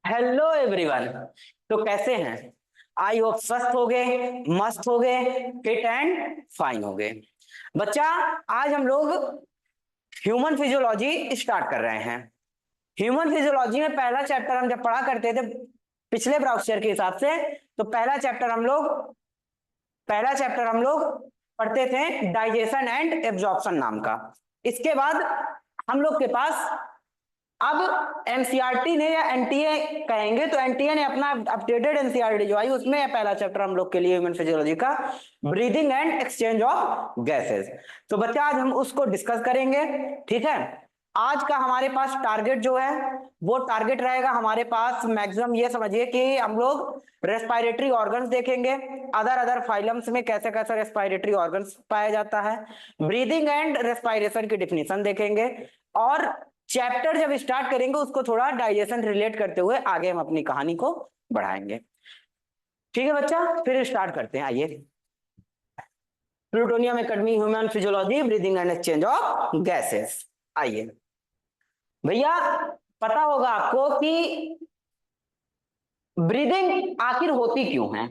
Hello everyone. तो कैसे हैं? आई होप स्वस्थ हो गए, मस्त हो गए, फिट एंड फाइन हो गए। बच्चा, आज हम लोग ह्यूमन फिजियोलॉजी स्टार्ट कर रहे हैं। ह्यूमन फिजियोलॉजी में पहला चैप्टर हम जब पढ़ा करते थे पिछले ब्राउचर के हिसाब से, तो पहला चैप्टर हम लोग पढ़ते थे डाइजेशन एंड एब्जॉर्प्शन नाम का। इसके बाद हम लोग के पास अब एनसीईआरटी ने या एनटीए कहेंगे, तो एनटीए ने अपना अपडेटेड एनसीईआरटी जो आई उसमें पहला चैप्टर हम लोग के लिए ह्यूमन फिजियोलॉजी का breathing and exchange of gases. तो बच्चा आज हम उसको डिस्कस करेंगे। ठीक है, आज का हमारे पास टारगेट जो है वो टारगेट रहेगा हमारे पास मैक्सिमम, ये समझिए कि हम लोग रेस्पिरेटरी ऑर्गन्स देखेंगे, अदर अदर फाइलम्स में कैसे कैसे रेस्पिरेटरी ऑर्गन्स पाया जाता है, ब्रीदिंग एंड रेस्पिरेशन की डिफिनीशन देखेंगे, और चैप्टर जब स्टार्ट करेंगे उसको थोड़ा डाइजेशन रिलेट करते हुए आगे हम अपनी कहानी को बढ़ाएंगे। ठीक है बच्चा, फिर स्टार्ट करते हैं। आइए, plutonium academy human physiology breathing and exchange of gases. आइए भैया, पता होगा आपको कि ब्रीदिंग आखिर होती क्यों है।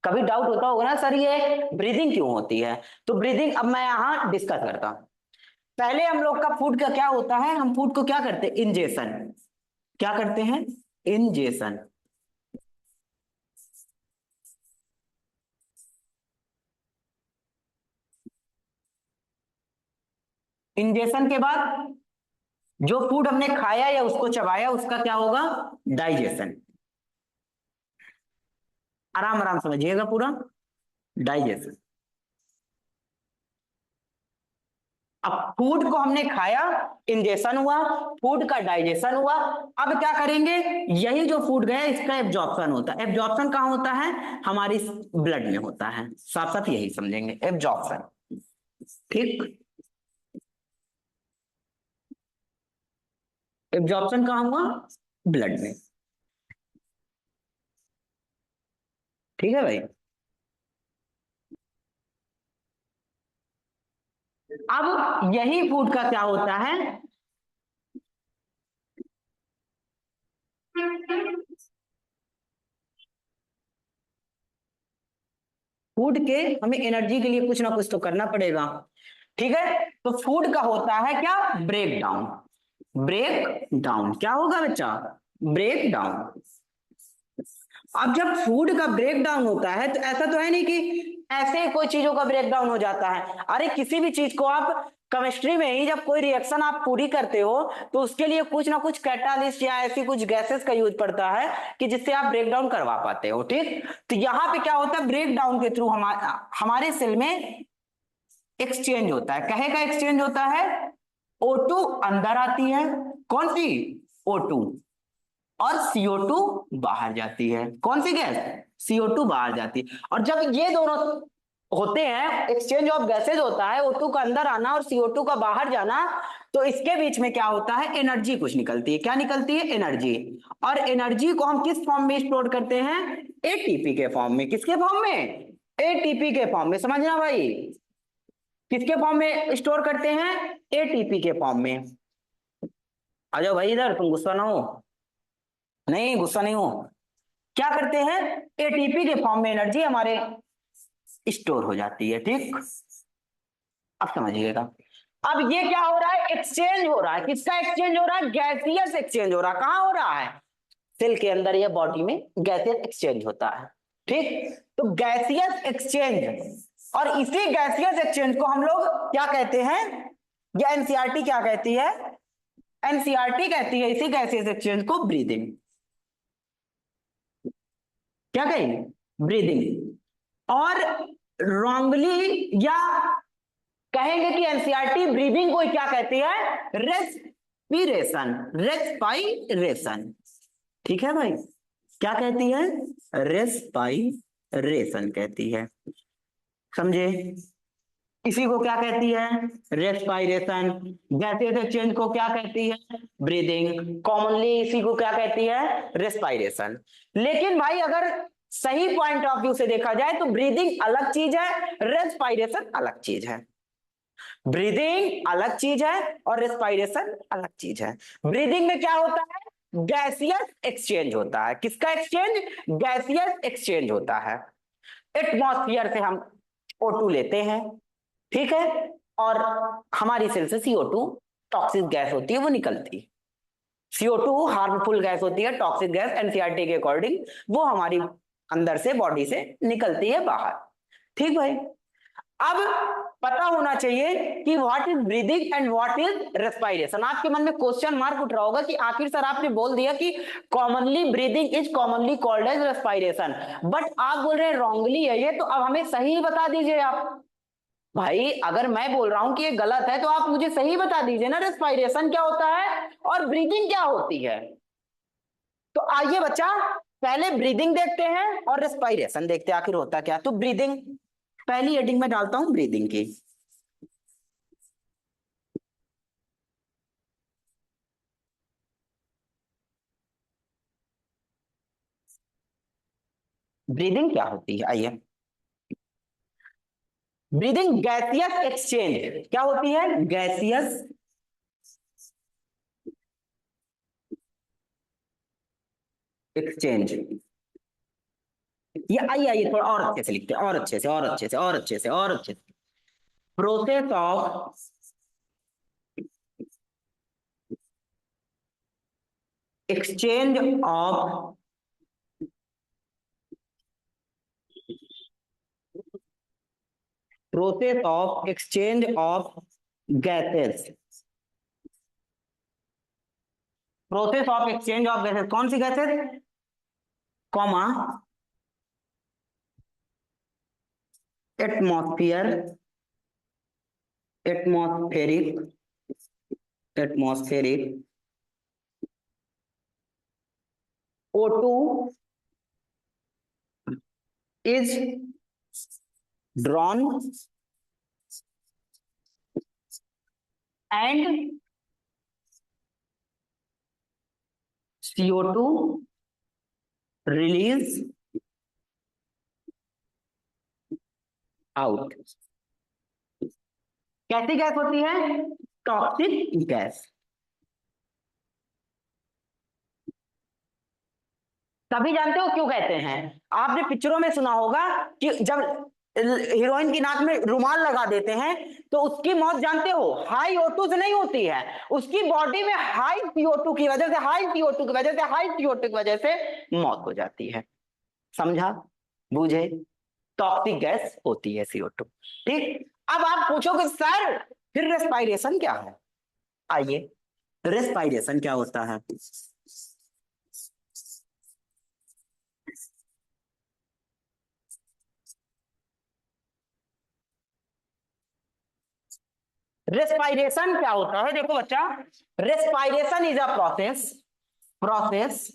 कभी डाउट होता होगा ना सर ये ब्रीदिंग क्यों होती है। तो ब्रीदिंग अब मैं यहां डिस्कस करता हूं। पहले हम लोग का फूड का क्या होता है, हम फूड को क्या करते हैं, इंजेशन। क्या करते हैं, इंजेशन। इंजेशन के बाद जो फूड हमने खाया या उसको चबाया उसका क्या होगा, डाइजेशन। आराम आराम समझिएगा पूरा, डाइजेशन। अब फूड को हमने खाया, इंजेशन हुआ, फूड का डाइजेशन हुआ। अब क्या करेंगे, यही जो फूड गया इसका एब्जॉर्प्शन होता है। एब्जॉर्प्शन कहां होता है, हमारी ब्लड में होता है। साफ साफ यही समझेंगे, एब्जॉर्प्शन। ठीक, एब्जॉर्प्शन कहां हुआ, ब्लड में। ठीक है भाई। अब यही फूड का क्या होता है, फूड के हमें एनर्जी के लिए कुछ ना कुछ तो करना पड़ेगा। ठीक है, तो फूड का होता है क्या, ब्रेक डाउन। ब्रेक डाउन क्या होगा बच्चा, ब्रेक डाउन। अब जब फूड का ब्रेक डाउन होता है तो ऐसा तो है नहीं कि ऐसे ही कोई चीजों का ब्रेक डाउन हो जाता है। अरे किसी भी चीज को आप केमिस्ट्री में ही जब कोई रिएक्शन आप पूरी करते हो तो उसके लिए कुछ ना कुछ कैटालिस्ट या ऐसी कुछ गैसेस का यूज पड़ता है कि जिससे आप ब्रेक डाउन करवा पाते हो। ठीक, तो यहां पे क्या होता है, ब्रेक डाउन के थ्रू हमारे सेल में एक्सचेंज होता है। कहे का एक्सचेंज होता है, O2 अंदर आती है, कौन सी, O2, और CO2 बाहर जाती है। कौन सी गैस, CO2 बाहर जाती है। और जब ये दोनों होते हैं, एक्सचेंज ऑफ गैसेज होता है, O2 का अंदर आना और CO2 का बाहर जाना, तो इसके बीच में क्या होता है, एनर्जी कुछ निकलती है। क्या निकलती है, एनर्जी। और एनर्जी को हम किस फॉर्म में स्टोर करते हैं, एटीपी के फॉर्म में। किसके फॉर्म में, एटीपी के फॉर्म में। समझना भाई, किसके फॉर्म में स्टोर करते हैं, एटीपी के फॉर्म में। आ जाओ भाई इधर, तुम गुस्सा ना हो, नहीं गुस्सा नहीं हो। क्या करते हैं, एटीपी के फॉर्म में एनर्जी हमारे स्टोर हो जाती है। ठीक, अब समझिएगा। अब ये क्या हो रहा है, एक्सचेंज हो रहा है। किसका एक्सचेंज हो रहा है, गैसियस एक्सचेंज हो रहा है। कहां हो रहा है, सेल के अंदर या बॉडी में गैसियस एक्सचेंज होता है। ठीक, तो गैसियस एक्सचेंज, और इसी गैसियस एक्सचेंज को हम लोग क्या कहते हैं, या एनसीईआरटी क्या कहती है, एनसीईआरटी कहती है इसी गैसियस एक्सचेंज को ब्रीदिंग। क्या कहेंगे, ब्रीदिंग। और रॉन्गली या कहेंगे कि एनसीईआरटी ब्रीदिंग को क्या कहती है, रेस्पिरेशन, रेस्पाइरेशन। ठीक है भाई, क्या कहती है, रेस्पाइरेशन कहती है। समझे, इसी को क्या कहती है, रेस्पाइरेशन। गैसेस एक्सचेंज को क्या कहती है, ब्रीदिंग। कॉमनली इसी को क्या कहती है, रेस्पाइरेशन। लेकिन भाई अगर सही पॉइंट ऑफ व्यू से देखा जाए तो ब्रीदिंग अलग चीज है, रेस्पाइरेशन अलग चीज है। ब्रीदिंग अलग चीज है और रेस्पिरेशन अलग चीज है। ब्रीदिंग में क्या होता है, गैसियस एक्सचेंज होता है। किसका एक्सचेंज, गैसियस एक्सचेंज होता है। एटमॉस्फेयर से हम O2 लेते हैं, ठीक है, और हमारी सेल से CO2 टॉक्सिक गैस होती है वो निकलती है। CO2 हार्मफुल गैस होती है, टॉक्सिक गैस एनसीईआरटी के अकॉर्डिंग, वो हमारी अंदर से बॉडी से निकलती है बाहर। ठीक भाई, अब पता होना चाहिए कि what is breathing and what is respiration. आपके मन में क्वेश्चन मार्क उठ रहा होगा कि आखिर सर आपने बोल दिया कि commonly breathing is commonly called as respiration, but आप बोल रहे हैं रॉन्गली है ये, तो अब हमें सही बता दीजिए आप। भाई अगर मैं बोल रहा हूं कि ये गलत है तो आप मुझे सही बता दीजिए ना, रेस्पिरेशन क्या होता है और ब्रीदिंग क्या होती है। तो आइए बच्चा, पहले ब्रीदिंग देखते हैं और रेस्पिरेशन देखते हैं आखिर होता क्या। तो ब्रीदिंग, पहली हेडिंग में डालता हूं ब्रीदिंग की। ब्रीदिंग क्या होती है, आइए। ब्रीदिंग गैसियस एक्सचेंज क्या होती है, गैसियस एक्सचेंज। ये आइए आइए थोड़ा और अच्छे से लिखते हैं, और अच्छे से और अच्छे से और अच्छे से और अच्छे से। Process of exchange of process of exchange of gases. Process of exchange of gases, कौन सी gases, comma atmosphere, atmospheric, atmospheric O2 is drawn and CO2 release out। कैसी गैस होती है, टॉक्सिक गैस। तभी जानते हो क्यों कहते हैं, आपने पिक्चरों में सुना होगा कि जब हीरोइन की नाक में रुमाल लगा देते हैं तो उसकी मौत जानते हो हाई O2 से नहीं होती है, उसकी बॉडी में हाई CO2 की वजह से, हाई CO2 की वजह से, हाई CO2 की वजह से मौत हो जाती है। समझा, बूझे, टॉक्सिक गैस होती है CO2। ठीक, अब आप पूछोगे सर फिर रेस्पिरेशन क्या है, आइए रेस्पिरेशन क्या होता है। रेस्पिरेशन क्या होता है, देखो बच्चा, respiration is a process, process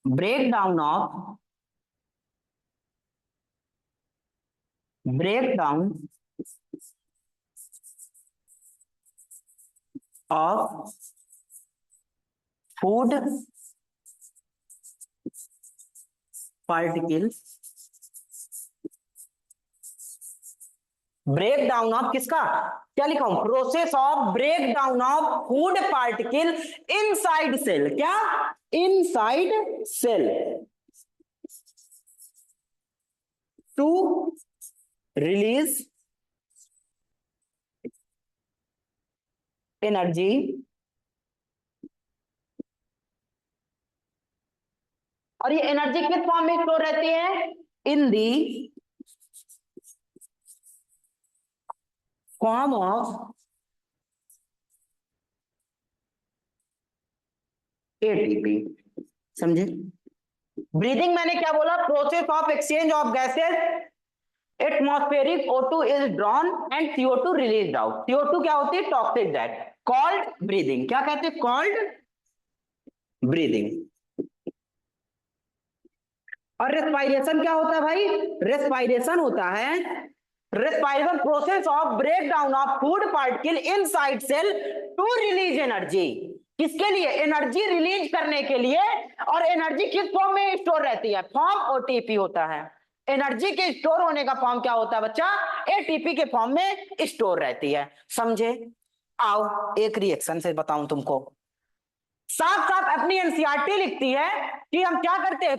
breakdown of breakdown of food particles, break down of किसका, क्या लिखा हूं, process of break down of food particle inside cell, क्या, inside cell to release energy और ये एनर्जी किस फॉर्म में स्टोर रहती है, in the form of ATP। समझे, ब्रीदिंग मैंने क्या बोला, process of exchange of gases, atmospheric O2 is drawn and CO2 released out. CO2 क्या होती है, टॉक्सिक गैस, कॉल्ड ब्रीदिंग। क्या कहते हैं, कॉल्ड ब्रीदिंग। और रेस्पिरेशन क्या होता है भाई, रेस्पिरेशन होता है, respiration process of break down of food particle inside cell to release energy. किसके लिए? एनर्जी रिलीज करने के लिए। और एनर्जी किस फॉर्म में स्टोर रहती है? फॉर्म ओटीपी होता है। एनर्जी के स्टोर होने का फॉर्म क्या होता है बच्चा? एटीपी के फॉर्म में स्टोर रहती है। समझे? आओ एक रिएक्शन से बताऊं तुमको। साफ साफ अपनी एनसीईआरटी लिखती है कि हम क्या करते हैं?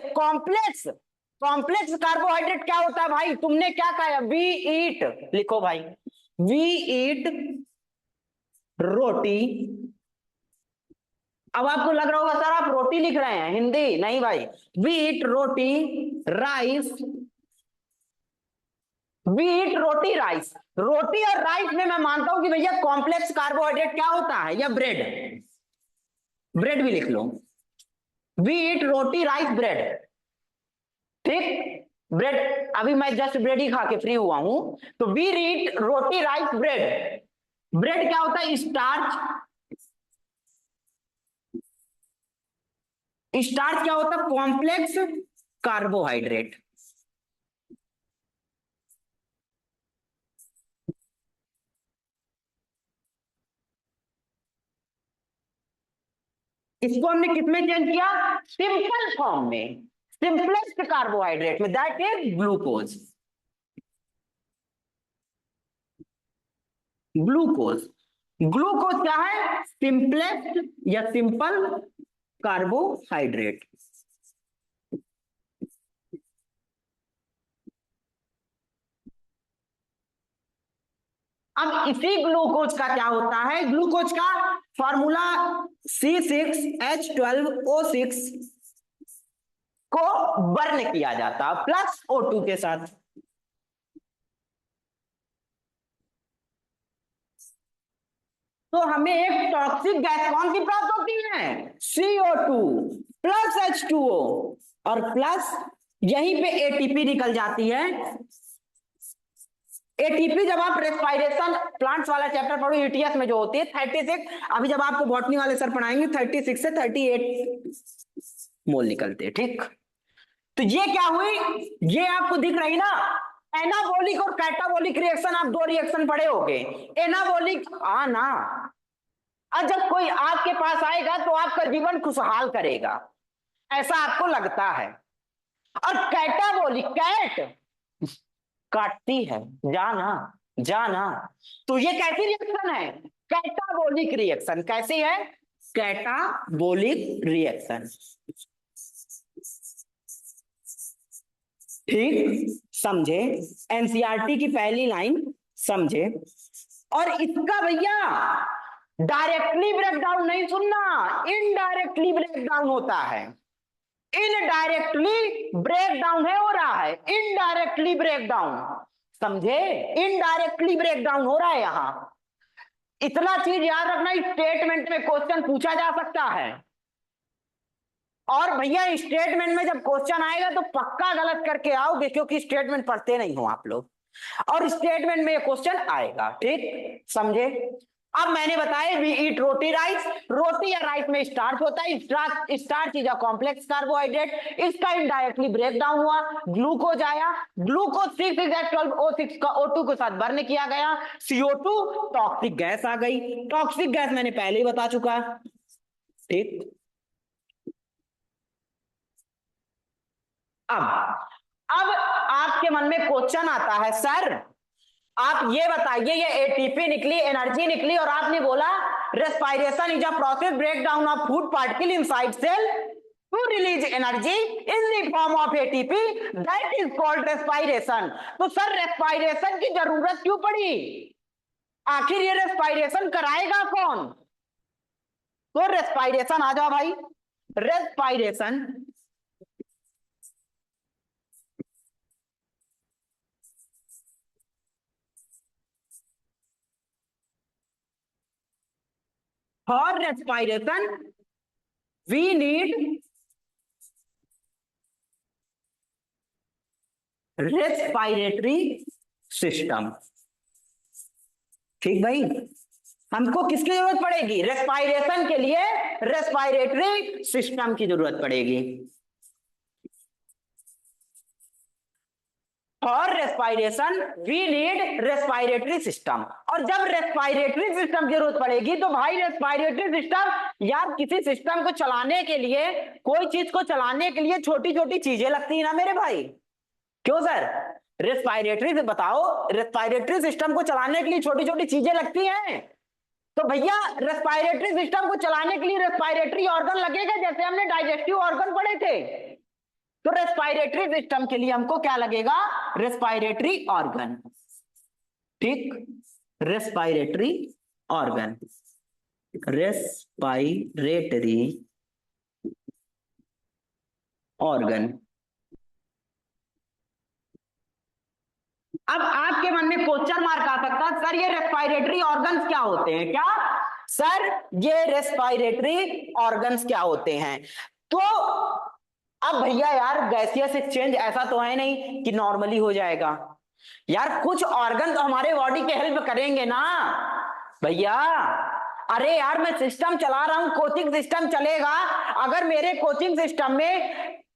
कॉम्प्लेक्स कार्बोहाइड्रेट क्या होता है भाई? तुमने क्या कहा? वी ईट, लिखो भाई, वी ईट रोटी। अब आपको लग रहा होगा सर आप रोटी लिख रहे हैं, हिंदी नहीं भाई। We eat roti rice, we eat roti rice. रोटी और राइस में मैं मानता हूं कि भैया कॉम्प्लेक्स कार्बोहाइड्रेट क्या होता है? या ब्रेड, ब्रेड भी लिख लो। We eat roti rice bread, ठीक। ब्रेड, अभी मैं जस्ट ब्रेड ही खा के फ्री हुआ हूं। तो we eat roti rice bread. Bread क्या होता है? स्टार्च। स्टार्च क्या होता है? Complex carbohydrate. इसको हमने किसमें चेंज किया? सिंपल फॉर्म में, सिंपलेस्ट कार्बोहाइड्रेट में, that is glucose. Glucose, glucose क्या है? सिंपलेस्ट या सिंपल कार्बोहाइड्रेट। अब इसी ग्लूकोज का क्या होता है? ग्लूकोज का फॉर्मूला C6H12O6 को बर्न किया जाता है प्लस O2 के साथ। तो हमें एक टॉक्सिक गैस कौन सी प्राप्त होती है? CO2 प्लस H2O और प्लस यहीं पे एटीपी निकल जाती है। एटीपी जब आप रेस्पिरेशन प्लांट्स वाला चैप्टर पढ़ो ईटीएस में जो होती है 36, अभी जब आपको बॉटनी वाले सर पढ़ाएंगे 36 से 38 मोल निकलते हैं, ठीक। तो ये क्या हुई? ये आपको दिख रही ना, एनाबॉलिक और कैटाबॉलिक रिएक्शन। आप दो रिएक्शन पढ़े होंगे। एनाबॉलिक ना, और जब कोई आपके पास आएगा तो आपका जीवन खुशहाल करेगा, ऐसा आपको लगता है। और कैटाबॉलिक, कैट काटती है, जाना जाना। तो ये कैसी रिएक्शन है? Catabolic reaction. कैसी है? कैटाबॉलिक रिएक्शन, ठीक। समझे? एनसीईआरटी की पहली लाइन समझे। और इसका भैया डायरेक्टली ब्रेकडाउन नहीं सुनना, इनडायरेक्टली ब्रेकडाउन होता है। इनडायरेक्टली ब्रेकडाउन है, हो रहा है इनडायरेक्टली ब्रेकडाउन। समझे? इनडायरेक्टली ब्रेकडाउन हो रहा है यहां। इतना चीज याद रखना, स्टेटमेंट में क्वेश्चन पूछा जा सकता है। और भैया स्टेटमेंट में जब क्वेश्चन आएगा तो पक्का गलत करके आओगे, क्योंकि स्टेटमेंट पढ़ते नहीं हो आप लोग, और स्टेटमेंट में ये क्वेश्चन आएगा, ठीक। समझे? अब मैंने बताया वी ईट रोटी राइस। रोटी या राइस में स्टार्च होता है। Starch is a complex carbohydrate. इसका इनडायरेक्टली ब्रेक डाउन हुआ, ग्लूकोज आया। ग्लूकोज 6H12O6 का O2 के साथ बर्न किया गया, CO2 टॉक्सिक गैस आ गई। टॉक्सिक गैस मैंने पहले ही बता चुका है, ठीक। अब आपके मन में क्वेश्चन आता है, सर आप ये बताइए, ये एटीपी निकली, एनर्जी निकली, और आपने बोला respiration is a process break down of food particle inside cell to release energy in the form of ATP, that is called respiration. तो सर रेस्पिरेशन की जरूरत क्यों पड़ी? आखिर ये रेस्पिरेशन कराएगा कौन? तो रेस्पिरेशन, आ जाओ भाई, respiration for respiration we need respiratory system, ठीक भाई। हमको किसकी जरूरत पड़ेगी? रेस्पिरेशन के लिए रेस्पिरेटरी सिस्टम की जरूरत पड़ेगी। For respiration we need respiratory system. और जब रेस्पायरेटरी सिस्टम की जरूरत पड़ेगी तो भाई रेस्पायरेटरी सिस्टम, यार किसी सिस्टम को चलाने के लिए, कोई चीज को चलाने के लिए छोटी छोटी चीजें लगती है ना मेरे भाई। क्यों सर? रेस्पायरेटरी से बताओ, रेस्पायरेटरी सिस्टम को चलाने के लिए छोटी छोटी चीजें लगती हैं। तो भैया रेस्पायरेटरी सिस्टम को चलाने के लिए रेस्पायरेटरी ऑर्गन लगेगा, जैसे हमने डाइजेस्टिव ऑर्गन पढ़े थे। तो रेस्पायरेटरी सिस्टम के लिए हमको क्या लगेगा? Respiratory organ. ठीक, रेस्पायरेटरी ऑर्गन, रेस्पायरेटरी ऑर्गन। अब आपके मन में क्वेश्चन मार्क आ सकता है, सर ये रेस्पायरेटरी ऑर्गन्स क्या होते हैं? क्या सर ये रेस्पायरेटरी ऑर्गन्स क्या होते हैं? तो अब भैया यार गैसियस एक्सचेंज ऐसा तो है नहीं कि नॉर्मली हो जाएगा यार, कुछ ऑर्गन तो हमारे बॉडी के हेल्प करेंगे ना भैया। अरे यार मैं सिस्टम चला रहा हूं, कोचिंग सिस्टम चलेगा, अगर मेरे कोचिंग सिस्टम में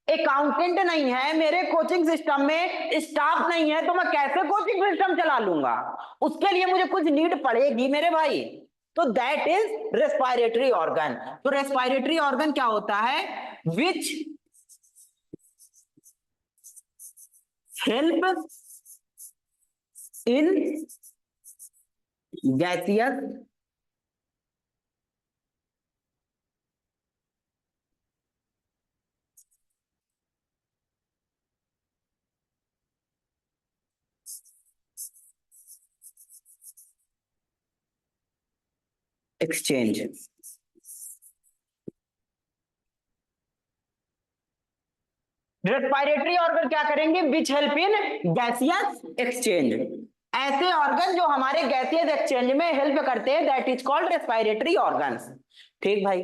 अकाउंटेंट नहीं है, मेरे कोचिंग सिस्टम में स्टाफ नहीं है, तो मैं कैसे कोचिंग सिस्टम चला लूंगा? उसके लिए मुझे कुछ नीड पड़ेगी मेरे भाई। तो दैट इज रेस्पायरेटरी ऑर्गन। तो रेस्पायरेटरी ऑर्गन क्या होता है? Which help in gaseous exchange. Respiratory organ क्या करेंगे? Which help in gaseous exchange. ऐसे ऑर्गन जो हमारे गैसियस एक्सचेंज में हेल्प करते हैं, that is called respiratory organs. ठीक भाई,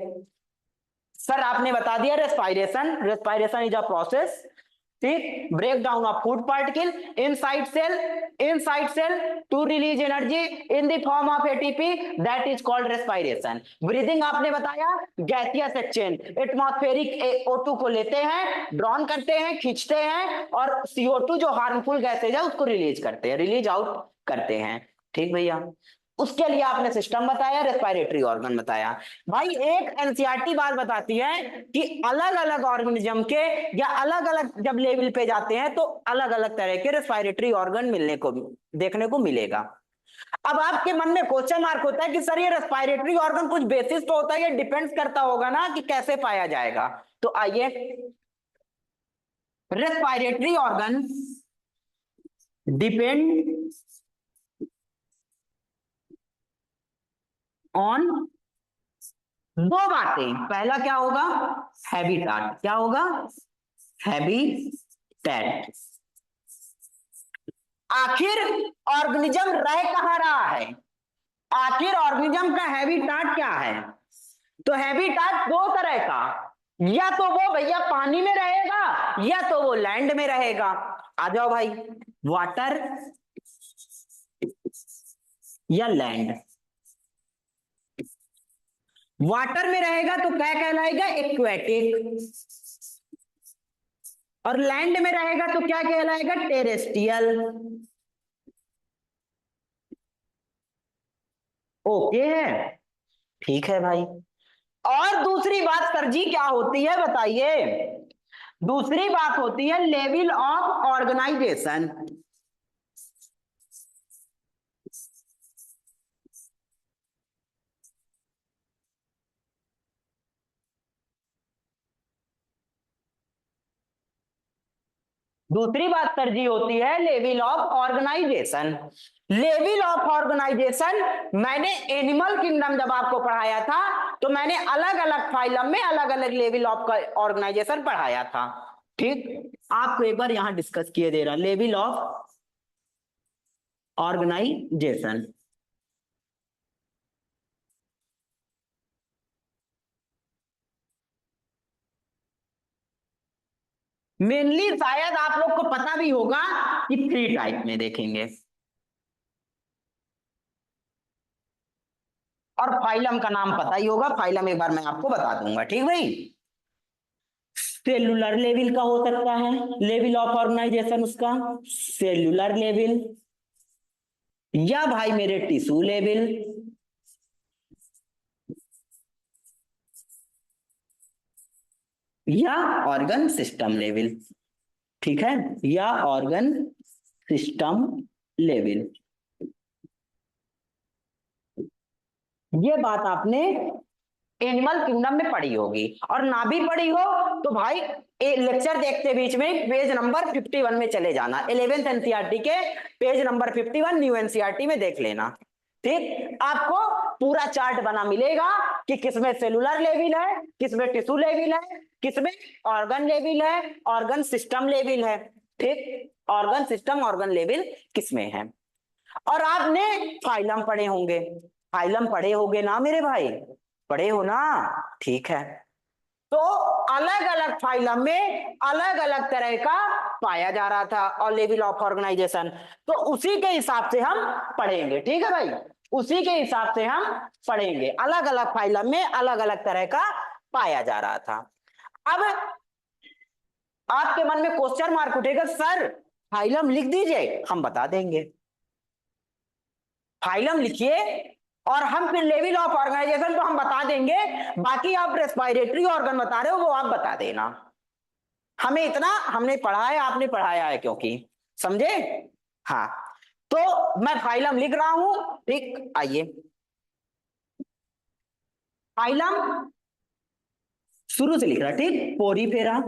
सर आपने बता दिया respiration, respiration is a process, ठीक, break down of food particle inside cell to release energy in the form of ATP, that is called respiration. Breathing आपने बताया gaseous exchange, atmospheric O2 को लेते हैं, ड्रॉन करते हैं, खींचते हैं, और CO2 जो हार्मफुल गैसेज है उसको रिलीज करते हैं, रिलीज आउट करते हैं। ठीक भैया, उसके लिए आपने सिस्टम बताया, रेस्पायरेटरी ऑर्गन बताया। भाई एक एनसीईआरटी बात बताती है कि अलग अलग ऑर्गेनिज्म के या अलग अलग जब लेवल पे जाते हैं तो अलग अलग तरह के रेस्पायरेटरी ऑर्गन मिलने को देखने को मिलेगा। अब आपके मन में क्वेश्चन मार्क होता है कि सर ये रेस्पायरेटरी ऑर्गन कुछ बेसिस पे होता है, ये डिपेंड्स करता होगा ना कि कैसे पाया जाएगा। तो आइए, रेस्पायरेटरी ऑर्गन डिपेंड ऑन दो बातें। पहला क्या होगा? हैबिटाट। क्या होगा? हैबिटेट। आखिर ऑर्गेनिज्म रह कहां रहा है? आखिर ऑर्गेनिज्म का हैबिटाट क्या है? तो हैबिटाट दो तरह का, या तो वो भैया पानी में रहेगा या तो वो लैंड में रहेगा। आ जाओ भाई, वाटर या लैंड। वाटर में रहेगा तो क्या कहलाएगा? एक्वेटिक। और लैंड में रहेगा तो क्या कहलाएगा? टेरेस्ट्रियल। ओके है, ठीक है भाई। और दूसरी बात सर जी क्या होती है बताइए? दूसरी बात होती है लेवल ऑफ ऑर्गेनाइजेशन। दूसरी बात सर जी होती है level of organization. Level of organization मैंने एनिमल किंगडम जब आपको पढ़ाया था तो मैंने अलग अलग फाइलम में अलग अलग लेवल ऑफ ऑर्गेनाइजेशन पढ़ाया था। ठीक, आपको एक बार यहां डिस्कस किए दे रहा, लेवल ऑफ ऑर्गेनाइजेशन। मेनली शायद आप लोग को पता भी होगा कि 3 टाइप में देखेंगे, और फाइलम का नाम पता ही होगा, फाइलम एक बार मैं आपको बता दूंगा। ठीक भाई, सेलुलर लेवल का हो सकता है, लेवल ऑफ ऑर्गेनाइजेशन उसका सेलुलर लेवल, या भाई मेरे टिश्यू लेवल, या ऑर्गन सिस्टम लेवल। ठीक है, या ऑर्गन सिस्टम लेवल। ये बात आपने एनिमल किंगडम में पढ़ी होगी, और ना भी पढ़ी हो तो भाई लेक्चर देखते बीच में पेज नंबर 51 में चले जाना, 11th एनसीईआरटी के पेज नंबर 51 न्यू एनसीईआरटी में देख लेना। ठीक, आपको पूरा चार्ट बना मिलेगा कि किसमें सेलुलर लेवल है, किसमें टिश्यू लेवल है, किसमें ऑर्गन लेवल है, ऑर्गन सिस्टम लेवल है। ठीक, ऑर्गन सिस्टम ऑर्गन लेवल किसमें है। और आपने फाइलम पढ़े होंगे, फाइलम पढ़े होंगे ना मेरे भाई, पढ़े हो ना। ठीक है, तो अलग अलग फाइलम में अलग अलग तरह का पाया जा रहा था और लेवल ऑफ ऑर्गेनाइजेशन, तो उसी के हिसाब से हम पढ़ेंगे। ठीक है भाई, उसी के हिसाब से हम पढ़ेंगे, अलग अलग फाइलम में अलग अलग तरह का पाया जा रहा था। अब आपके मन में क्वेश्चन मार्क उठेगा, सर फाइलम लिख दीजिए, हम बता देंगे। फाइलम लिखिए और हम फिर लेवल ऑफ ऑर्गेनाइजेशन तो हम बता देंगे, बाकी आप रेस्पिरेटरी ऑर्गन बता रहे हो वो आप बता देना। हमें इतना हमने पढ़ा है, आपने पढ़ाया है, क्योंकि समझे। हाँ, तो मैं फाइलम लिख रहा हूं। ठीक, आइए फाइलम शुरू से लिख रहा। ठीक, Porifera,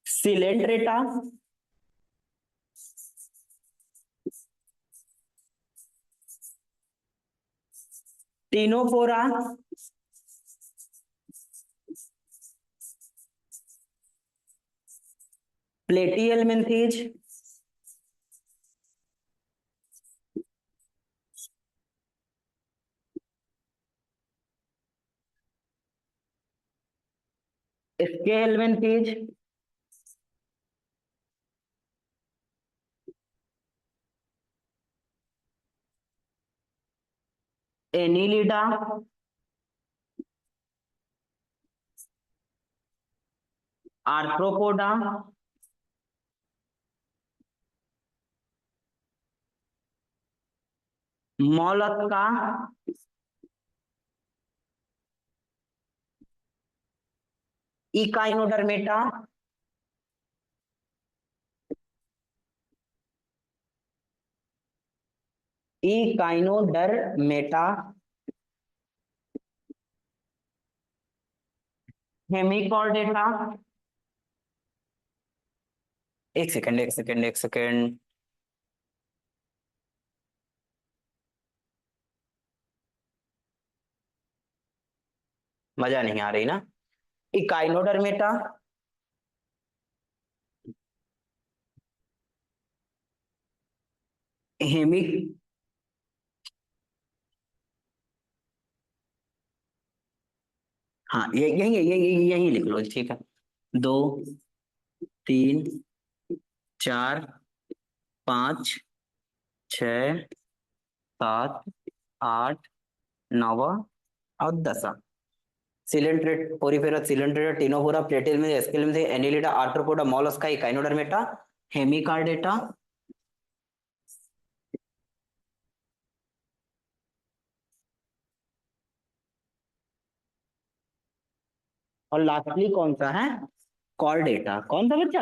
Coelenterata, Ctenophora, Platyhelminthes, Aschelminthes, Annelida, Arthropoda, Mollusca, Echinodermata, Echinodermata, Hemichordata. एक सेकंड, एक सेकंड, एक सेकंड, मजा नहीं आ रही ना। इकाइनोडर्मेटा, हेमी, हाँ ये यही यही यही लिख लो। ठीक है, 2, 3, 4, 5, 6, 7, 8, 9 और 10। Coelenterate, Porifera, Coelenterata, Ctenophora, Platyhelminth, Aschelminth, Annelida, Arthropoda, Mollusca, Echinodermata, Hemichordata, और लास्टली कौन सा है, कॉर्डेटा। कौन सा बच्चा,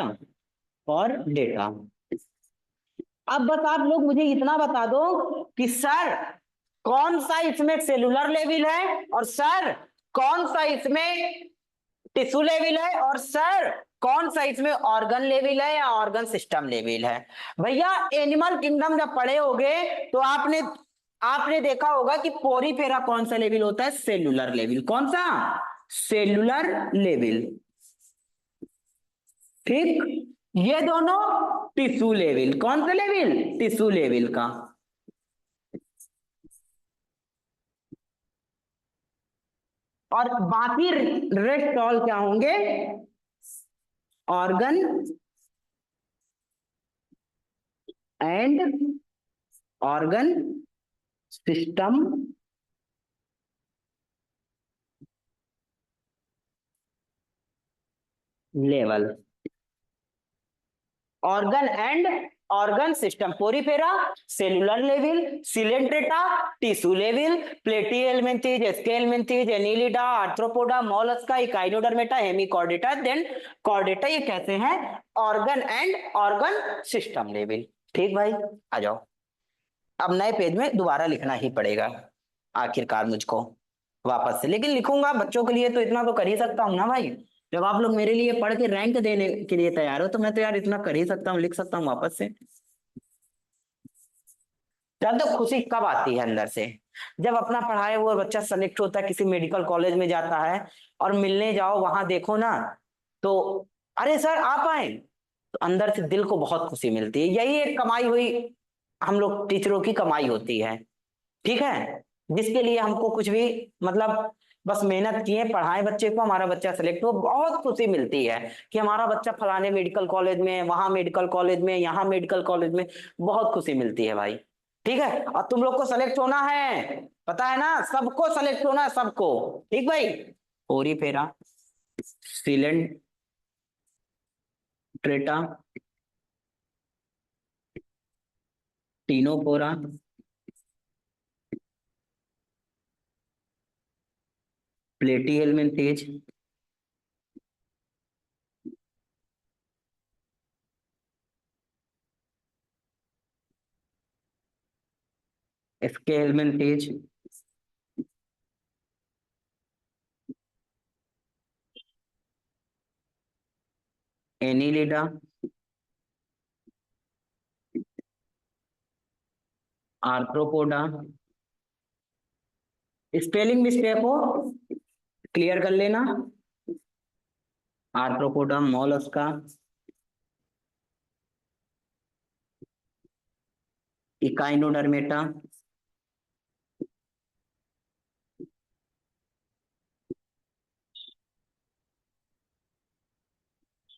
कॉर्डेटा। अब बस आप लोग मुझे इतना बता दो कि सर कौन सा इसमें सेलुलर लेवल है, और सर कौन सा इसमें टिश्यू लेवल है, और सर कौन सा इसमें ऑर्गन लेवल है या ऑर्गन सिस्टम लेवल है। भैया एनिमल किंगडम जब पढ़े होगे तो आपने आपने देखा होगा कि पोरीफेरा कौन सा लेवल होता है, सेलुलर लेवल। कौन सा, सेलुलर लेवल। ठीक, ये दोनों टिश्यू लेवल। कौन सा लेवल, टिश्यू लेवल का। और बाकी रेस्ट ऑल क्या होंगे, organ and organ system level, organ and organ system, Porifera, cellular level, Coelenterata, tissue level, Platyhelminthes, Aschelminthes, Annelida, Arthropoda, Mollusca, Echinodermata, Hemichordata, then Chordata, ये कैसे हैं? Organ and organ system level. ठीक भाई, आ जाओ। अब नए पेज में दोबारा लिखना ही पड़ेगा आखिरकार मुझको वापस से, लेकिन लिखूंगा बच्चों के लिए तो इतना तो कर ही सकता हूँ ना भाई। जब आप लोग मेरे लिए पढ़ के रैंक देने के लिए तैयार हो तो मैं तो यार इतना कर ही सकता हूँ, लिख सकता हूँ वापस से। जब तो खुशी कब आती है अंदर से, जब अपना पढ़ाया हुआ बच्चा सेलेक्ट होता है, किसी मेडिकल कॉलेज में जाता है और मिलने जाओ, वहां देखो ना तो अरे सर आप आए, तो अंदर से दिल को बहुत खुशी मिलती है। यही एक कमाई हुई हम लोग टीचरों की कमाई होती है। ठीक है, जिसके लिए हमको कुछ भी मतलब बस मेहनत किए, पढ़ाएं बच्चे को, हमारा बच्चा सेलेक्ट हो, बहुत खुशी मिलती है कि हमारा बच्चा फलाने मेडिकल कॉलेज में, वहां मेडिकल कॉलेज में, यहाँ मेडिकल कॉलेज में, बहुत खुशी मिलती है भाई। ठीक है, और तुम लोग को सेलेक्ट होना है, पता है ना, सबको सेलेक्ट होना है, सबको। ठीक भाई, ओरी फेरा, सिलेंट्रेटा, टीनोपोरा, प्लेटी हेलमिंथेज, इसके हेलमिंथेज, एनिलिडा, आर्थ्रोपोडा, स्पेलिंग मिस्टेक हो क्लियर कर लेना, आर्थ्रोपोडा, मोलस्का, इकाइनोडर्मेटा,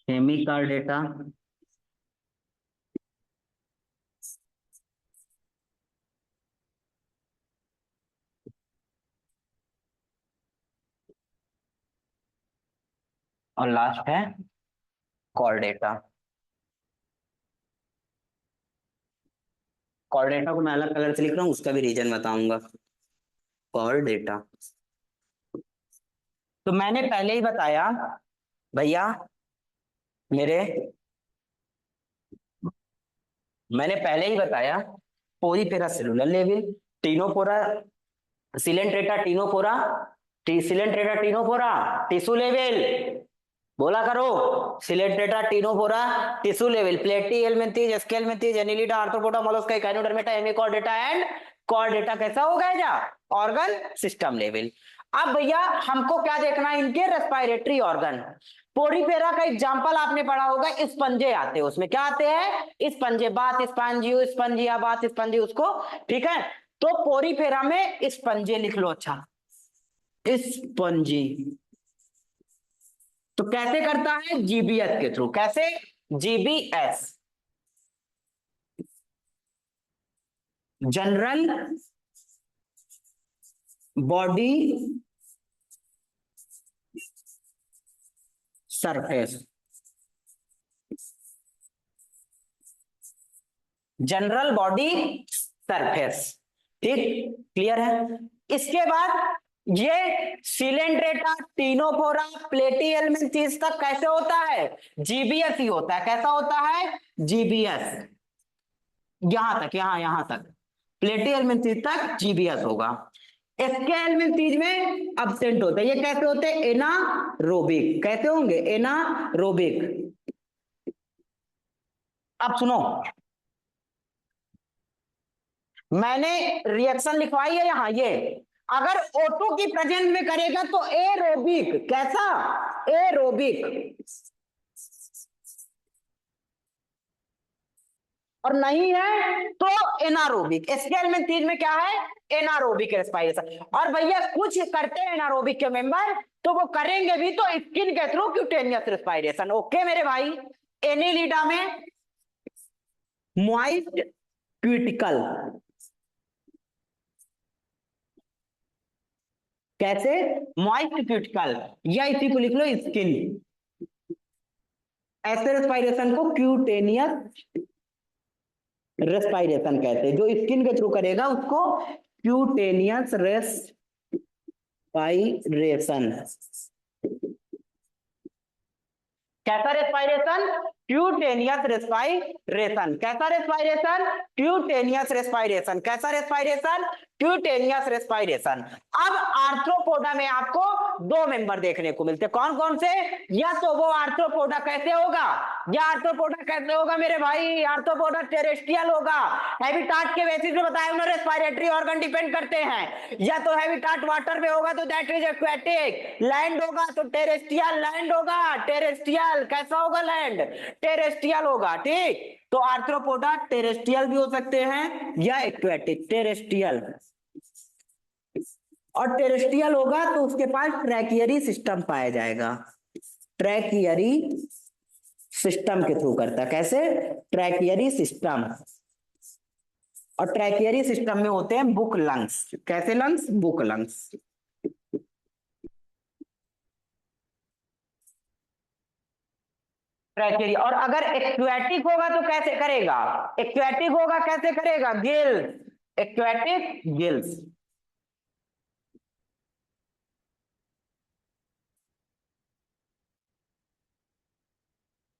हेमिकार्डेटा, और लास्ट है कॉर्डेटा। कॉर्डेटा को मैं अलग कलर से लिख रहा हूँ, उसका भी रीजन बताऊंगा। कॉर्डेटा, तो मैंने पहले ही बताया भैया मेरे, मैंने पहले ही बताया Porifera cellular level, Ctenophora, Coelenterata Ctenophora, Coelenterata Ctenophora, tissue level, बोला करो, Coelenterata Ctenophora, tissue level, Platyhelminthes, Aschelminthes, Annelida, Arthropoda, Mollusca, Echinodermata, Hemichordata and Chordata कैसा हो गया? Organ system level. अब भैया हमको क्या देखना है? इनके रेस्पिरेटरी ऑर्गन। पोरीफेरा का एग्जांपल आपने पढ़ा होगा, स्पंजे आते हैं उसमें, क्या आते हैं? स्पंजे, बात स्पंजियो, स्पंजिया बात स्पंजी उसको। ठीक है, तो पोरीफेरा में स्पंजे लिख लो। अच्छा, स्पंजी तो कैसे करता है? जीबीएस के थ्रू। कैसे? GBS, general body surface, general body surface. ठीक, क्लियर है? इसके बाद ये सिलेंड्रेटा, टीनोफोरा, प्लेटी एलिमेंथीज तक कैसे होता है? जीबीएस ही होता है। कैसा होता है? जीबीएस। यहां तक, यहां तक प्लेटी एलिमेंथीज तक जीबीएस होगा। इसके एलिमेंथीज में अब्सेंट होता है। ये कैसे होते हैं? एनारोबिक। कैसे होंगे? एनारोबिक। अब सुनो, मैंने रिएक्शन लिखवाई है यहां, ये अगर O2 की प्रेजेंस में करेगा तो एरोबिक। कैसा? एरोबिक। और नहीं है तो एनारोबिक। स्केल में तीन में क्या है? Anaerobic respiration. और भैया कुछ करते हैं एनारोबिक के मेंबर तो वो करेंगे भी तो स्किन के थ्रू, क्यूटेनियस रेस्पिरेशन। ओके मेरे भाई, एनिलिडा में मॉइस्ट क्यूटिकल। कैसे? मॉइस्ट क्यूटिकल, या इसी को लिख लो स्किन। ऐसे रेस्पायरेशन को क्यूटेनियस रेस्पायरेशन कहते हैं। जो स्किन के थ्रू करेगा उसको क्यूटेनियस रेस्पायरेशन। कैसा रेस्पायरेशन? Cutaneous respiration. कैसा रेस्पायरेशन? Cutaneous respiration. कैसा रेस्पायरेशन? Cutaneous respiration. अब आर्थ्रोपोडा में आपको दो मेंबर देखने को मिलते हैं। कौन कौन से? या तो वो आर्थ्रोपोडा कैसे होगा, या आर्थ्रोपोडा कैसे होगा मेरे भाई? आर्थ्रोपोडा टेरेस्ट्रियल होगा। हैबिटाट के बेसिस पे बताया उन्होंने, रेस्पायरेटरी ऑर्गन डिपेंड करते हैं। या तो हैबिटाट वाटर में होगा तो दैट इज एक्वेटिक, लैंड होगा तो टेरेस्ट्रियल लैंड होगा, टेरेस्ट्रियल। कैसा होगा? लैंड, टेरेस्ट्रियल होगा। ठीक, तो आर्थ्रोपोडा टेरेस्ट्रियल भी हो सकते हैं या एक्वेटिक। टेरेस्ट्रियल, और टेरेस्ट्रियल होगा तो उसके पास ट्रैकियरी सिस्टम पाया जाएगा। ट्रैकियरी सिस्टम के थ्रू करता। कैसे? Tracheary system. और ट्रैकियरी सिस्टम में होते हैं बुक लंग्स। कैसे लंग्स? Book lungs. ट्रैकियरी। और अगर एक्वेटिक होगा तो कैसे करेगा? एक्वेटिक होगा कैसे करेगा? Gills, aquatic gills.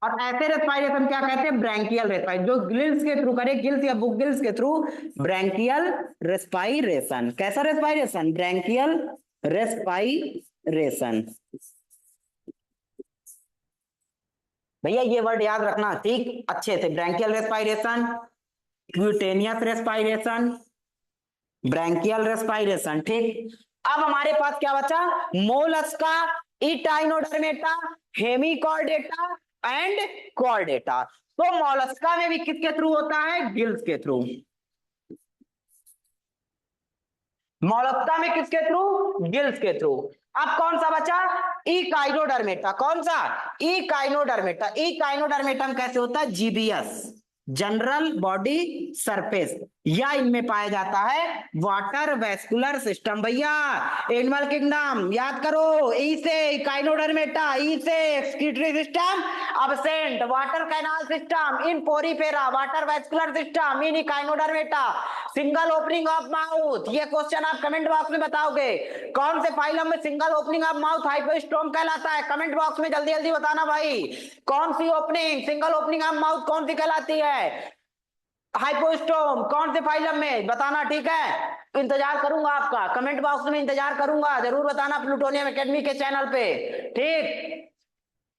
और ऐसे रेस्पायरेशन क्या कहते हैं? Branchial respiration. जो गिल्स के थ्रू करे, गिल्स या बुक गिल्स के थ्रू, ब्रैंकियल रेस्पायरेशन। कैसा रेस्पायरेशन? Branchial respiration. भैया ये वर्ड याद रखना ठीक अच्छे से। Branchial respiration, cutaneous respiration, branchial respiration. ठीक, अब हमारे पास क्या बचा? Mollusca, Echinodermata, Hemichordata and Chordata. तो मोलस्का में भी किसके थ्रू होता है? गिल्स के थ्रू। मोलस्का में किसके थ्रू? गिल्स के थ्रू। अब कौन सा बचा? इकाइनोडर्मेटा। कौन सा? इकाइनोडर्मेटा। इकाइनोडर्मेटम कैसे होता है? जीबीएस, जनरल बॉडी सरफेस, या इनमें पाया जाता है वाटर वेस्कुलर सिस्टम। भैया एनिमल किंगडम याद करो। ई से इकाइनोडर्मेटा, ई से excretory system absent, water canal system in Porifera, water vascular system in Echinodermata, single opening of mouth. ये क्वेश्चन आप कमेंट बॉक्स में बताओगे। कौन से फाइलम में single opening of mouth hypostome कहलाता है? कमेंट बॉक्स में जल्दी जल्दी बताना भाई। कौन सी opening, single opening of mouth कौन सी कहलाती है? हाइपोस्टोम। कौन से फाइलम में? बताना। ठीक है, इंतजार करूंगा आपका, कमेंट बॉक्स में इंतजार करूंगा, जरूर बताना प्लूटोनियम एकेडमी के चैनल पे। ठीक,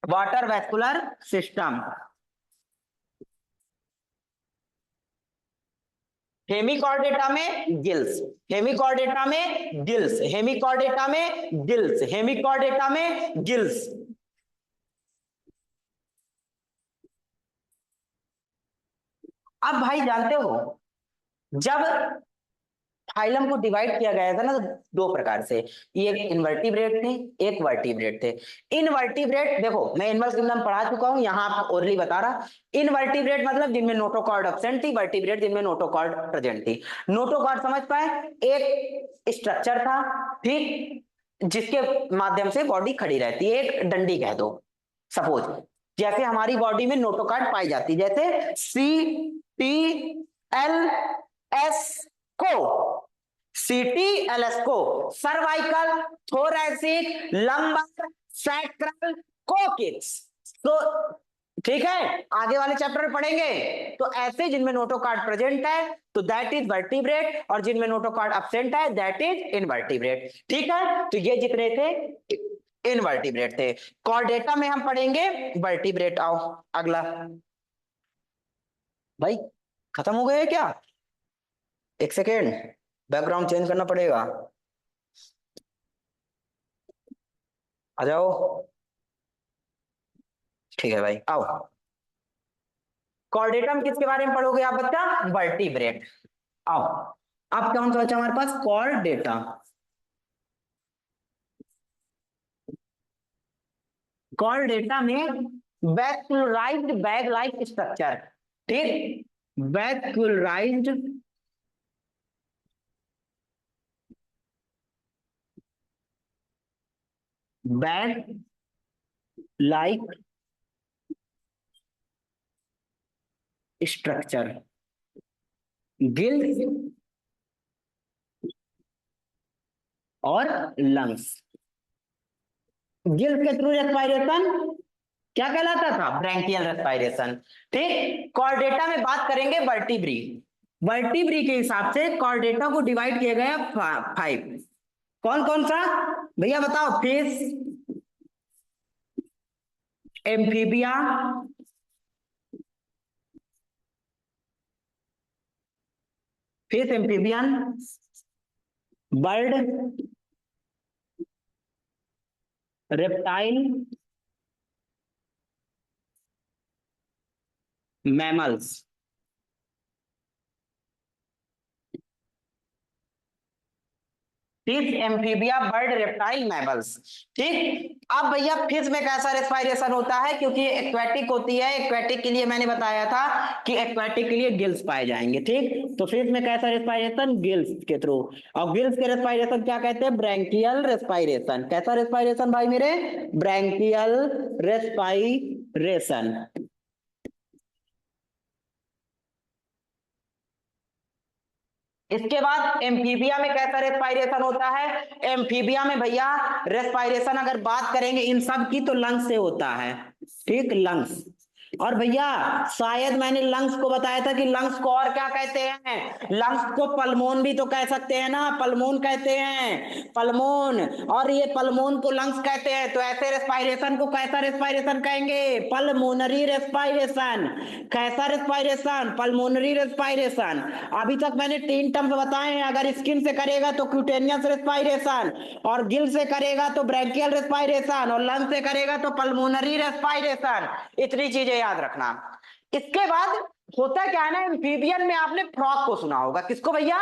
वाटर वेस्कुलर सिस्टम। हेमिकॉर्डेटा में गिल्स, हेमिकॉर्डेटा में गिल्स, हेमिकॉर्डेटा में गिल्स, हेमिकॉर्डेटा में गिल्स। अब भाई जानते हो, जब फाइलम को डिवाइड किया गया था ना, तो दो प्रकार से, एक इनवर्टिब्रेट थे, एक वर्टिब्रेट थे। इनवर्टिब्रेट देखो, मैं एनिमल किंगडम पढ़ा चुका हूं, यहां आपको ओरली बता रहा। इनवर्टिब्रेट मतलब जिनमें नोटोकॉर्ड एब्सेंट थी, वर्टिब्रेट जिनमें नोटोकॉर्ड प्रेजेंट थी। नोटोकॉर्ड समझ पाए? एक स्ट्रक्चर था, ठीक, जिसके माध्यम से बॉडी खड़ी रहती है, एक डंडी कह दो सपोज। जैसे हमारी बॉडी में नोटोकॉर्ड पाई जाती, जैसे CTLS को, CTLS को सर्वाइकल, थोरैसिक, लंबर, सैक्रल, कोकिक्स। तो ठीक है, आगे वाले चैप्टर में पढ़ेंगे। तो ऐसे जिनमें नोटोकॉर्ड प्रेजेंट है तो दैट इज वर्टिब्रेट, और जिनमें नोटोकॉर्ड एब्सेंट है दैट इज इनवर्टिब्रेट। ठीक है, तो ये जितने थे इनवर्टिब्रेट थे। कॉर्डेटा में हम पढ़ेंगे वर्टिब्रेट। आओ अगला। भाई खत्म हो गए क्या? एक सेकेंड, बैकग्राउंड चेंज करना पड़ेगा। आ जाओ। ठीक है भाई, आओ। कॉर्डेटम किसके बारे में पढ़ोगे आप बच्चा? वर्टिब्रेट। आओ, अब कौन सा बच्चा हमारे पास? कॉर्डेटा। कॉर्डेटा में वैस्कुलराइज्ड बैग लाइक स्ट्रक्चर। ठीक, vascularised bag like structure, gills और लंग्स। गिल्स के थ्रू रेस्पायरेशन क्या कहलाता था? Branchial respiration. ठीक, कॉर्डेटा में बात करेंगे वर्टिब्री। वर्टिब्री के हिसाब से कॉर्डेटा को डिवाइड किया गया 5। कौन कौन सा भैया बताओ? Fish, amphibia, fish amphibian, bird, reptile, mammals. Fish, amphibia, bird, reptile, mammals. ठीक, अब भैया फिश में कैसा रेस्पायरेशन होता है? क्योंकि ये एक्वेटिक होती है, एक्वेटिक के लिए मैंने बताया था कि एक्वेटिक के लिए गिल्स पाए जाएंगे। ठीक, तो फिश में कैसा रेस्पायरेशन? गिल्स के थ्रू। और गिल्स के रेस्पायरेशन क्या कहते हैं? Branchial respiration. कैसा रेस्पायरेशन भाई मेरे? Branchial respiration. इसके बाद एम्फीबिया में कैसा रेस्पायरेशन होता है? एम्फीबिया में भैया रेस्पायरेशन अगर बात करेंगे इन सब की तो लंग्स से होता है। ठीक, लंग्स। और भैया शायद मैंने लंग्स को बताया था कि लंग्स को और क्या कहते हैं? लंग्स को पल्मोन भी तो कह सकते हैं ना, पल्मोन कहते हैं, पल्मोन। और ये पल्मोन को लंग्स कहते हैं, तो ऐसे रेस्पायरेशन को कैसा रेस्पायरेशन कहेंगे? Pulmonary respiration. कैसा रेस्पायरेशन? Pulmonary respiration. अभी तक मैंने 3 टर्म्स बताए हैं। अगर स्किन से करेगा तो क्यूटेनियस रेस्पायरेशन, और गिल से करेगा तो ब्रैंकियल रेस्पायरेशन, और लंग से करेगा तो पल्मोनरी रेस्पायरेशन। इतनी चीजें याद रखना। इसके बाद होता क्या है ना, एम्फीबियन में आपने फ्रॉग को सुना होगा। किसको भैया?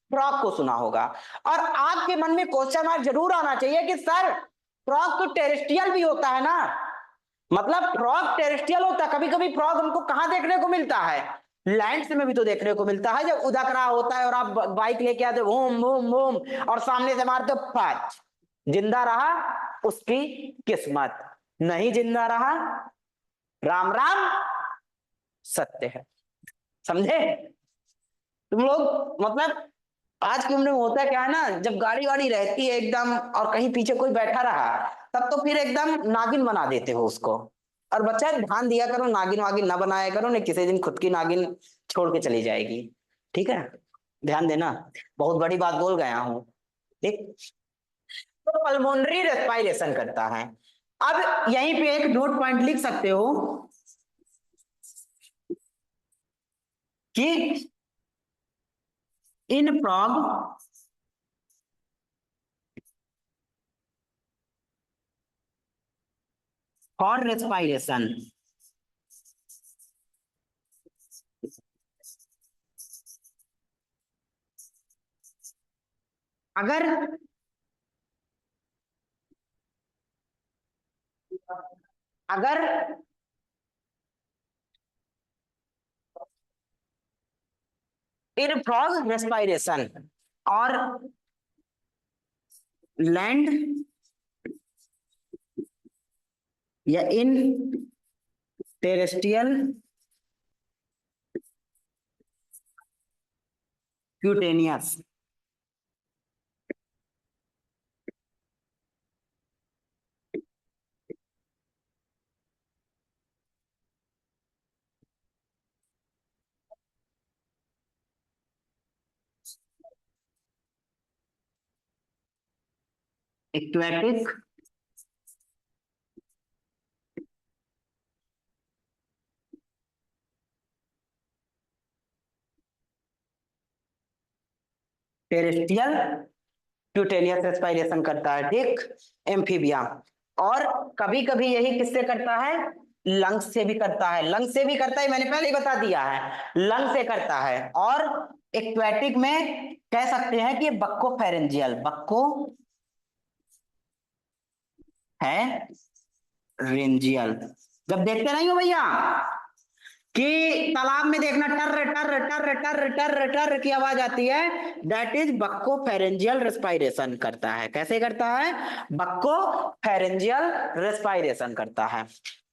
फ्रॉग को सुना होगा। और आपके मन में क्वेश्चन मार्क जरूर आना चाहिए कि सर फ्रॉग तो टेरेस्ट्रियल भी होता है ना, मतलब फ्रॉग टेरेस्ट्रियल होता है। कभी कभी फ्रॉग हमको कहां देखने को मिलता है? लैंड में भी तो देखने को मिलता है। जब उदक रहा होता है और आप बाइक लेके आते हो बूम बूम बूम, और सामने से मारते हो पांच, जिंदा रहा उसकी किस्मत, नहीं जिंदा रहा राम राम सत्य है। समझे तुम लोग? मतलब आज की उम्र में होता क्या है ना, जब गाड़ी वाड़ी रहती है एकदम और कहीं पीछे कोई बैठा रहा, तब तो फिर एकदम नागिन बना देते हो उसको। और बच्चा ध्यान दिया करो, नागिन वागिन ना बनाया करो, नहीं किसी दिन खुद की नागिन छोड़ के चली जाएगी। ठीक है, ध्यान देना, बहुत बड़ी बात बोल गया हूं। ठीक, तो पल्मोनरी रेस्पायरेशन करता है। अब यहीं पे एक नोट पॉइंट लिख सकते हो कि इन फ्रॉग फॉर रेस्पायरेशन, अगर अगर इन फ्रॉग रेस्पायरेशन और लैंड या in terrestrial cutaneous aquatic terrestrial cutaneous respiration करता है। ठीक, एम्फीबिया। और कभी कभी यही किससे करता है? लंग्स से भी करता है। लंग्स से भी करता है, मैंने पहले ही बता दिया है, लंग से करता है। और एक्वेटिक में कह सकते हैं कि बक्को फेरेंजियल, बक्को है रेंजियल। जब देखते नहीं हो भैया कि तालाब में देखना टर टर टर टर टर टर की आवाज आती है, दैट इज बक्को फेरेंजियल रेस्पायरेशन करता है। कैसे करता है? बक्को फेरेंजियल रेस्पायरेशन करता है।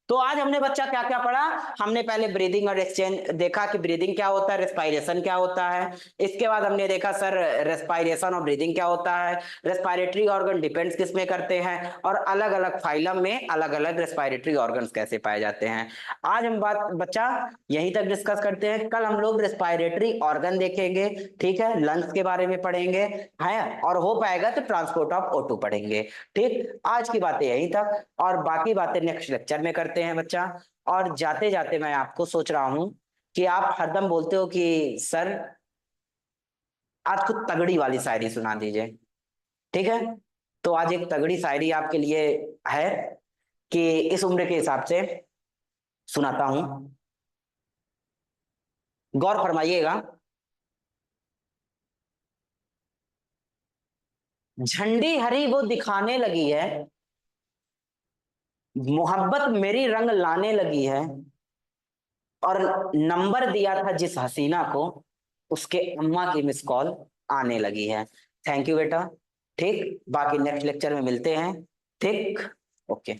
तो आज हमने बच्चा क्या क्या पढ़ा, हमने पहले ब्रीदिंग और एक्सचेंज देखा कि ब्रीदिंग क्या होता है, रेस्पायरेशन क्या होता है। इसके बाद हमने देखा सर रेस्पायरेशन और ब्रीदिंग क्या होता है, रेस्पायरेटरी ऑर्गन डिपेंड्स किस में करते हैं, और अलग अलग फाइलम में अलग अलग रेस्पायरेटरी ऑर्गन्स कैसे पाए जाते हैं। आज हम बात बच्चा यहीं तक डिस्कस करते हैं, कल हम लोग रेस्पायरेटरी ऑर्गन देखेंगे, ठीक है, लंग्स के बारे में पढ़ेंगे है, और हो पाएगा तो ट्रांसपोर्ट ऑफ O2 पढ़ेंगे। ठीक, आज की बातें यहीं तक, और बाकी बातें नेक्स्ट लेक्चर में करते हैं बच्चा। और जाते जाते मैं आपको सोच रहा हूं कि आप हरदम बोलते हो कि सर आज कुछ तगड़ी वाली शायरी सुना दीजिए, ठीक है, तो आज एक तगड़ी शायरी आपके लिए है कि इस उम्र के हिसाब से सुनाता हूं, गौर फरमाइएगा। झंडी हरी वो दिखाने लगी है, मोहब्बत मेरी रंग लाने लगी है, और नंबर दिया था जिस हसीना को, उसके अम्मा की मिस कॉल आने लगी है। थैंक यू बेटा। ठीक, बाकी नेक्स्ट लेक्चर में मिलते हैं। ठीक, ओके।